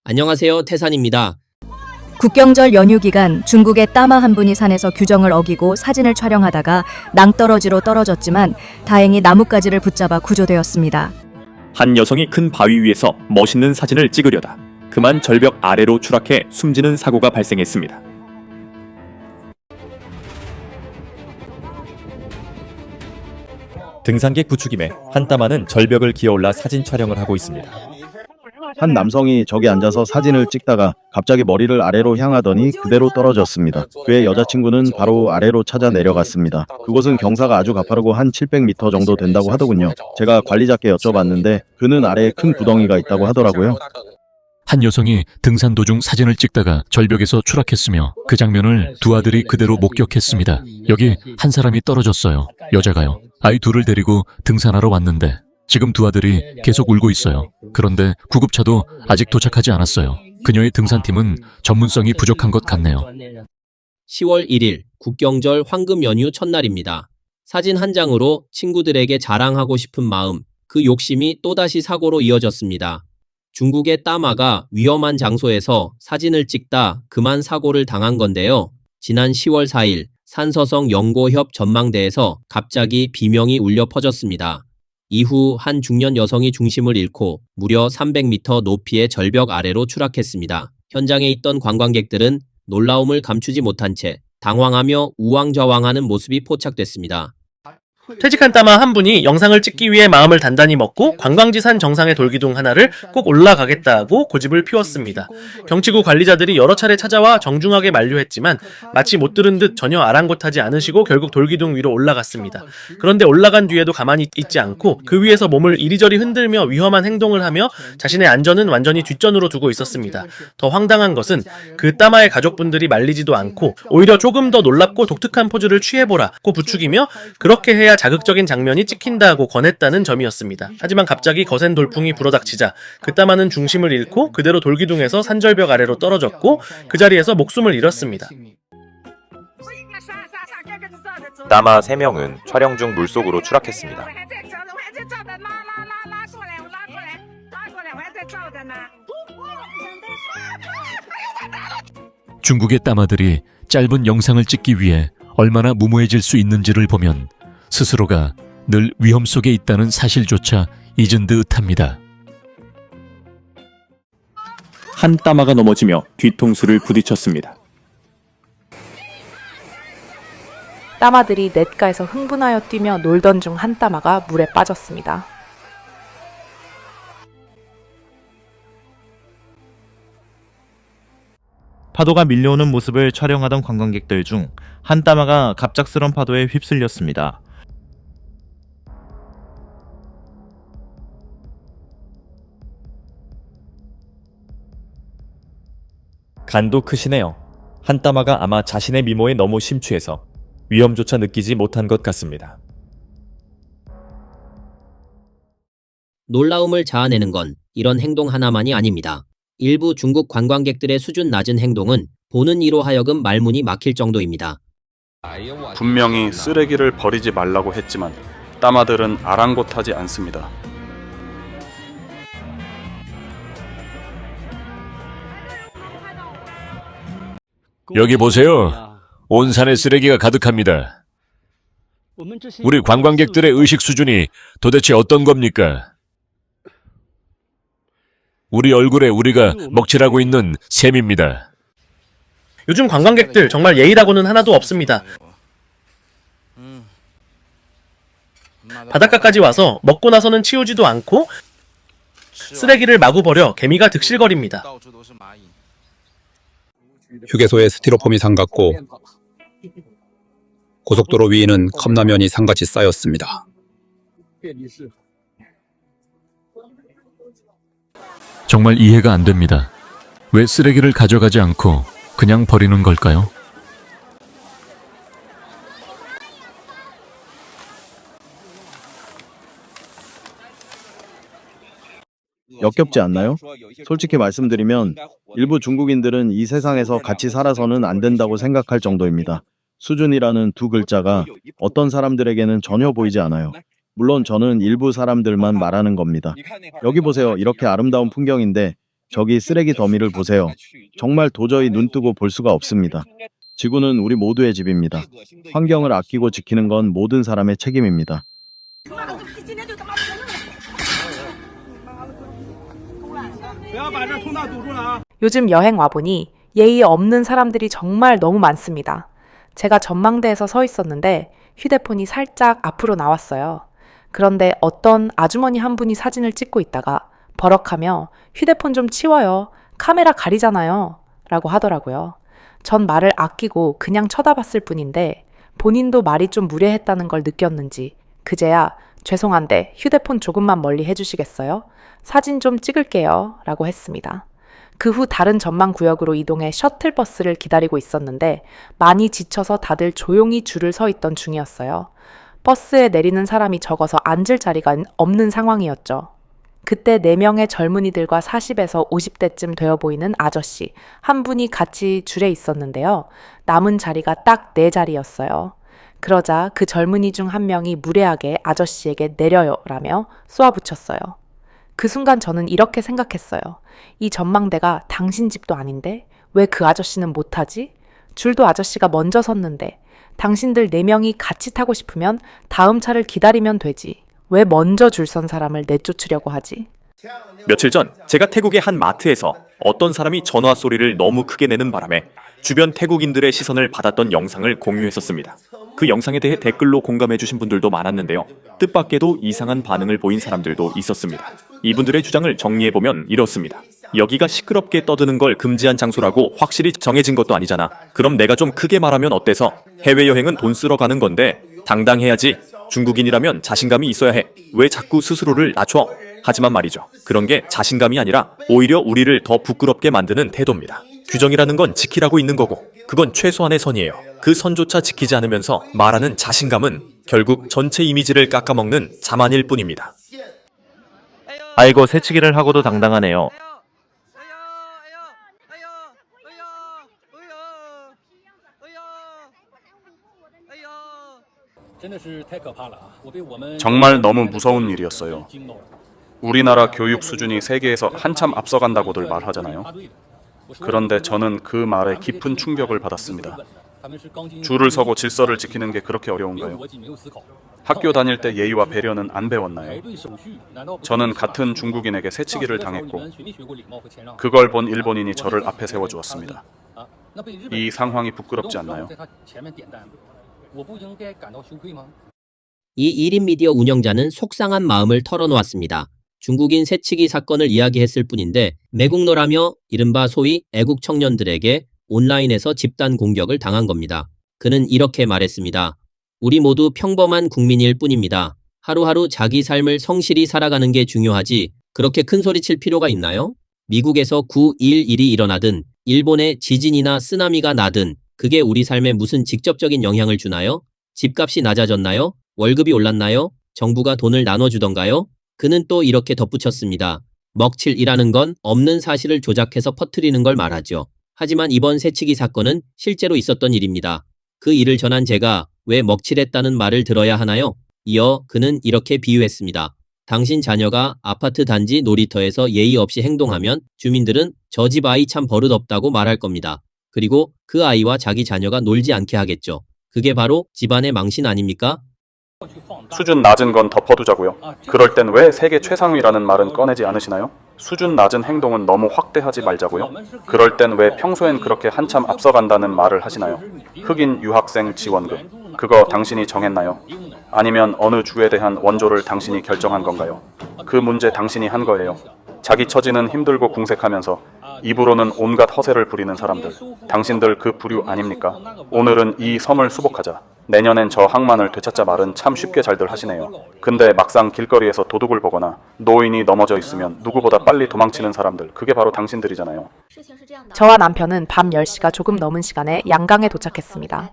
안녕하세요, 태산입니다. 국경절 연휴 기간 중국의 따마 한 분이 산에서 규정을 어기고 사진을 촬영하다가 낭떠러지로 떨어졌지만 다행히 나뭇가지를 붙잡아 구조되었습니다. 한 여성이 큰 바위 위에서 멋있는 사진을 찍으려다 그만 절벽 아래로 추락해 숨지는 사고가 발생했습니다. 등산객 부축임에 한 따마는 절벽을 기어올라 사진 촬영을 하고 있습니다. 한 남성이 저기 앉아서 사진을 찍다가 갑자기 머리를 아래로 향하더니 그대로 떨어졌습니다. 그의 여자친구는 바로 아래로 찾아 내려갔습니다. 그곳은 경사가 아주 가파르고 한 700m 정도 된다고 하더군요. 제가 관리자께 여쭤봤는데 그는 아래에 큰 구덩이가 있다고 하더라고요. 한 여성이 등산 도중 사진을 찍다가 절벽에서 추락했으며 그 장면을 두 아들이 그대로 목격했습니다. 여기 한 사람이 떨어졌어요. 여자가요. 아이 둘을 데리고 등산하러 왔는데 지금 두 아들이 계속 울고 있어요. 그런데 구급차도 아직 도착하지 않았어요. 그녀의 등산팀은 전문성이 부족한 것 같네요. 10월 1일 국경절 황금 연휴 첫날입니다. 사진 한 장으로 친구들에게 자랑하고 싶은 마음, 그 욕심이 또다시 사고로 이어졌습니다. 중국의 따마가 위험한 장소에서 사진을 찍다 그만 사고를 당한 건데요. 지난 10월 4일 산서성 연고협 전망대에서 갑자기 비명이 울려 퍼졌습니다. 이후 한 중년 여성이 중심을 잃고 무려 300m 높이의 절벽 아래로 추락했습니다. 현장에 있던 관광객들은 놀라움을 감추지 못한 채 당황하며 우왕좌왕하는 모습이 포착됐습니다. 퇴직한 따마 한 분이 영상을 찍기 위해 마음을 단단히 먹고 관광지산 정상의 돌기둥 하나를 꼭 올라가겠다고 고집을 피웠습니다. 경치구 관리자들이 여러 차례 찾아와 정중하게 만류했지만 마치 못 들은 듯 전혀 아랑곳하지 않으시고 결국 돌기둥 위로 올라갔습니다. 그런데 올라간 뒤에도 가만히 있지 않고 그 위에서 몸을 이리저리 흔들며 위험한 행동을 하며 자신의 안전은 완전히 뒷전으로 두고 있었습니다. 더 황당한 것은 그 따마의 가족분들이 말리지도 않고 오히려 조금 더 놀랍고 독특한 포즈를 취해보라고 부추기며 그렇게 해야 자극적인 장면이 찍힌다고 권했다는 점이었습니다. 하지만 갑자기 거센 돌풍이 불어닥치자 그 따마는 중심을 잃고 그대로 돌기둥에서 산절벽 아래로 떨어졌고 그 자리에서 목숨을 잃었습니다. 따마 3명은 촬영 중 물속으로 추락했습니다. 중국의 따마들이 짧은 영상을 찍기 위해 얼마나 무모해질 수 있는지를 보면 스스로가 늘 위험 속에 있다는 사실조차 잊은 듯합니다. 한 따마가 넘어지며 뒤통수를 부딪혔습니다. 따마들이 냇가에서 흥분하여 뛰며 놀던 중 한 따마가 물에 빠졌습니다. 파도가 밀려오는 모습을 촬영하던 관광객들 중 한 따마가 갑작스런 파도에 휩쓸렸습니다. 간도 크시네요. 한 따마가 아마 자신의 미모에 너무 심취해서 위험조차 느끼지 못한 것 같습니다. 놀라움을 자아내는 건 이런 행동 하나만이 아닙니다. 일부 중국 관광객들의 수준 낮은 행동은 보는 이로 하여금 말문이 막힐 정도입니다. 분명히 쓰레기를 버리지 말라고 했지만 따마들은 아랑곳하지 않습니다. 여기 보세요. 온 산에 쓰레기가 가득합니다. 우리 관광객들의 의식 수준이 도대체 어떤 겁니까? 우리 얼굴에 우리가 먹칠하고 있는 셈입니다. 요즘 관광객들 정말 예의라고는 하나도 없습니다. 바닷가까지 와서 먹고 나서는 치우지도 않고 쓰레기를 마구 버려 개미가 득실거립니다. 휴게소에 스티로폼이 삼갔고 고속도로 위에는 컵라면이 산같이 쌓였습니다. 정말 이해가 안 됩니다. 왜 쓰레기를 가져가지 않고 그냥 버리는 걸까요? 역겹지 않나요? 솔직히 말씀드리면 일부 중국인들은 이 세상에서 같이 살아서는 안 된다고 생각할 정도입니다. 수준이라는 두 글자가 어떤 사람들에게는 전혀 보이지 않아요. 물론 저는 일부 사람들만 말하는 겁니다. 여기 보세요. 이렇게 아름다운 풍경인데 저기 쓰레기 더미를 보세요. 정말 도저히 눈 뜨고 볼 수가 없습니다. 지구는 우리 모두의 집입니다. 환경을 아끼고 지키는 건 모든 사람의 책임입니다. 요즘 여행 와보니 예의 없는 사람들이 정말 너무 많습니다. 제가 전망대에서 서 있었는데 휴대폰이 살짝 앞으로 나왔어요. 그런데 어떤 아주머니 한 분이 사진을 찍고 있다가 버럭하며 휴대폰 좀 치워요. 카메라 가리잖아요. 라고 하더라고요. 전 말을 아끼고 그냥 쳐다봤을 뿐인데 본인도 말이 좀 무례했다는 걸 느꼈는지 그제야 죄송한데 휴대폰 조금만 멀리 해주시겠어요? 사진 좀 찍을게요. 라고 했습니다. 그 후 다른 전망 구역으로 이동해 셔틀버스를 기다리고 있었는데 많이 지쳐서 다들 조용히 줄을 서 있던 중이었어요. 버스에 내리는 사람이 적어서 앉을 자리가 없는 상황이었죠. 그때 4명의 젊은이들과 40에서 50대쯤 되어 보이는 아저씨 한 분이 같이 줄에 있었는데요. 남은 자리가 딱 4자리였어요. 그러자 그 젊은이 중 한 명이 무례하게 아저씨에게 내려요 라며 쏘아붙였어요. 그 순간 저는 이렇게 생각했어요. 이 전망대가 당신 집도 아닌데 왜 그 아저씨는 못하지? 줄도 아저씨가 먼저 섰는데 당신들 4명이 같이 타고 싶으면 다음 차를 기다리면 되지. 왜 먼저 줄 선 사람을 내쫓으려고 하지? 며칠 전 제가 태국의 한 마트에서 어떤 사람이 전화 소리를 너무 크게 내는 바람에 주변 태국인들의 시선을 받았던 영상을 공유했었습니다. 그 영상에 대해 댓글로 공감해주신 분들도 많았는데요. 뜻밖에도 이상한 반응을 보인 사람들도 있었습니다. 이분들의 주장을 정리해보면 이렇습니다. 여기가 시끄럽게 떠드는 걸 금지한 장소라고 확실히 정해진 것도 아니잖아. 그럼 내가 좀 크게 말하면 어때서? 해외여행은 돈 쓰러 가는 건데 당당해야지. 중국인이라면 자신감이 있어야 해. 왜 자꾸 스스로를 낮춰? 하지만 말이죠. 그런 게 자신감이 아니라 오히려 우리를 더 부끄럽게 만드는 태도입니다. 규정이라는 건 지키라고 있는 거고 그건 최소한의 선이에요. 그 선조차 지키지 않으면서 말하는 자신감은 결국 전체 이미지를 깎아먹는 자만일 뿐입니다. 아이고 새치기를 하고도 당당하네요. 정말 너무 무서운 일이었어요. 우리나라 교육 수준이 세계에서 한참 앞서간다고들 말하잖아요. 그런데 저는 그 말에 깊은 충격을 받았습니다. 줄을 서고 질서를 지키는 게 그렇게 어려운가요? 학교 다닐 때 예의와 배려는 안 배웠나요? 저는 같은 중국인에게 새치기를 당했고 그걸 본 일본인이 저를 앞에 세워주었습니다. 이 상황이 부끄럽지 않나요? 이 1인 미디어 운영자는 속상한 마음을 털어놓았습니다. 중국인 새치기 사건을 이야기했을 뿐인데 매국노라며 이른바 소위 애국 청년들에게 온라인에서 집단 공격을 당한 겁니다. 그는 이렇게 말했습니다. 우리 모두 평범한 국민일 뿐입니다. 하루하루 자기 삶을 성실히 살아가는 게 중요하지 그렇게 큰 소리 칠 필요가 있나요? 미국에서 9.11이 일어나든 일본에 지진이나 쓰나미가 나든 그게 우리 삶에 무슨 직접적인 영향을 주나요? 집값이 낮아졌나요? 월급이 올랐나요? 정부가 돈을 나눠주던가요? 그는 또 이렇게 덧붙였습니다. 먹칠이라는 건 없는 사실을 조작해서 퍼뜨리는 걸 말하죠. 하지만 이번 새치기 사건은 실제로 있었던 일입니다. 그 일을 전한 제가 왜 먹칠했다는 말을 들어야 하나요? 이어 그는 이렇게 비유했습니다. 당신 자녀가 아파트 단지 놀이터에서 예의 없이 행동하면 주민들은 저 집 아이 참 버릇없다고 말할 겁니다. 그리고 그 아이와 자기 자녀가 놀지 않게 하겠죠. 그게 바로 집안의 망신 아닙니까? 수준 낮은 건 덮어두자고요. 그럴 땐 왜 세계 최상위라는 말은 꺼내지 않으시나요? 수준 낮은 행동은 너무 확대하지 말자고요. 그럴 땐 왜 평소엔 그렇게 한참 앞서간다는 말을 하시나요? 흑인 유학생 지원금. 그거 당신이 정했나요? 아니면 어느 주에 대한 원조를 당신이 결정한 건가요? 그 문제 당신이 한 거예요. 자기 처지는 힘들고 궁색하면서 입으로는 온갖 허세를 부리는 사람들. 당신들 그 부류 아닙니까? 오늘은 이 섬을 수복하자. 내년엔 저 항만을 되찾자 말은 참 쉽게 잘들 하시네요. 근데 막상 길거리에서 도둑을 보거나 노인이 넘어져 있으면 누구보다 빨리 도망치는 사람들. 그게 바로 당신들이잖아요. 저와 남편은 밤 10시가 조금 넘은 시간에 양강에 도착했습니다.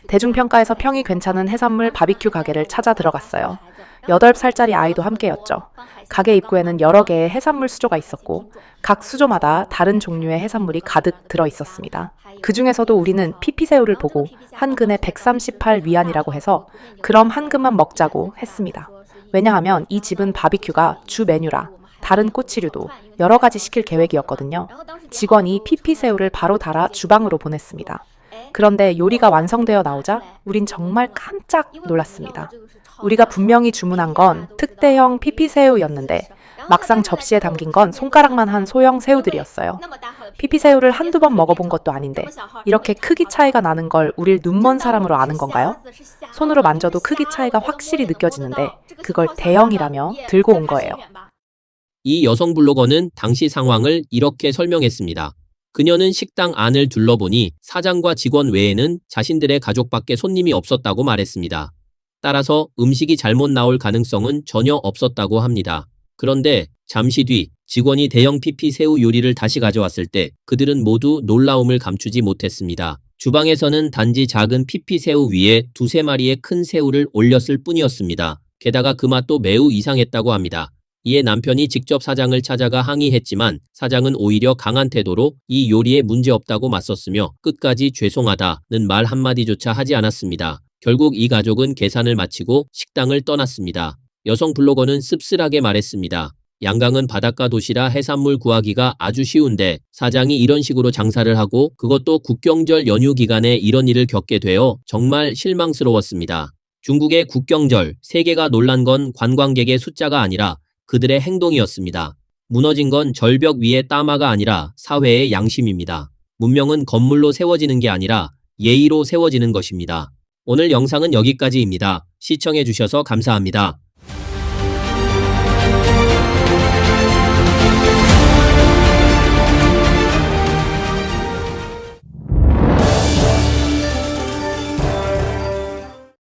대중평가에서 평이 괜찮은 해산물 바비큐 가게를 찾아 들어갔어요. 8살짜리 아이도 함께였죠. 가게 입구에는 여러 개의 해산물 수조가 있었고 각 수조마다 다른 종류의 해산물이 가득 들어 있었습니다. 그 중에서도 우리는 피피새우를 보고 한 근에 138위안이라고 해서 그럼 한 근만 먹자고 했습니다. 왜냐하면 이 집은 바비큐가 주 메뉴라 다른 꼬치류도 여러 가지 시킬 계획이었거든요. 직원이 피피새우를 바로 달아 주방으로 보냈습니다. 그런데 요리가 완성되어 나오자 우린 정말 깜짝 놀랐습니다. 우리가 분명히 주문한 건 특대형 피피새우였는데 막상 접시에 담긴 건 손가락만 한 소형 새우들이었어요. 피피새우를 한두 번 먹어본 것도 아닌데 이렇게 크기 차이가 나는 걸 우릴 눈먼 사람으로 아는 건가요? 손으로 만져도 크기 차이가 확실히 느껴지는데 그걸 대형이라며 들고 온 거예요. 이 여성 블로거는 당시 상황을 이렇게 설명했습니다. 그녀는 식당 안을 둘러보니 사장과 직원 외에는 자신들의 가족밖에 손님이 없었다고 말했습니다. 따라서 음식이 잘못 나올 가능성은 전혀 없었다고 합니다. 그런데 잠시 뒤 직원이 대형 피피새우 요리를 다시 가져왔을 때 그들은 모두 놀라움을 감추지 못했습니다. 주방에서는 단지 작은 피피새우 위에 두세 마리의 큰 새우를 올렸을 뿐이었습니다. 게다가 그 맛도 매우 이상했다고 합니다. 이에 남편이 직접 사장을 찾아가 항의했지만 사장은 오히려 강한 태도로 이 요리에 문제없다고 맞섰으며 끝까지 죄송하다는 말 한마디조차 하지 않았습니다. 결국 이 가족은 계산을 마치고 식당을 떠났습니다. 여성 블로거는 씁쓸하게 말했습니다. 양강은 바닷가 도시라 해산물 구하기가 아주 쉬운데 사장이 이런 식으로 장사를 하고 그것도 국경절 연휴 기간에 이런 일을 겪게 되어 정말 실망스러웠습니다. 중국의 국경절, 세계가 놀란 건 관광객의 숫자가 아니라 그들의 행동이었습니다. 무너진 건 절벽 위의 따마가 아니라 사회의 양심입니다. 문명은 건물로 세워지는 게 아니라 예의로 세워지는 것입니다. 오늘 영상은 여기까지입니다. 시청해주셔서 감사합니다.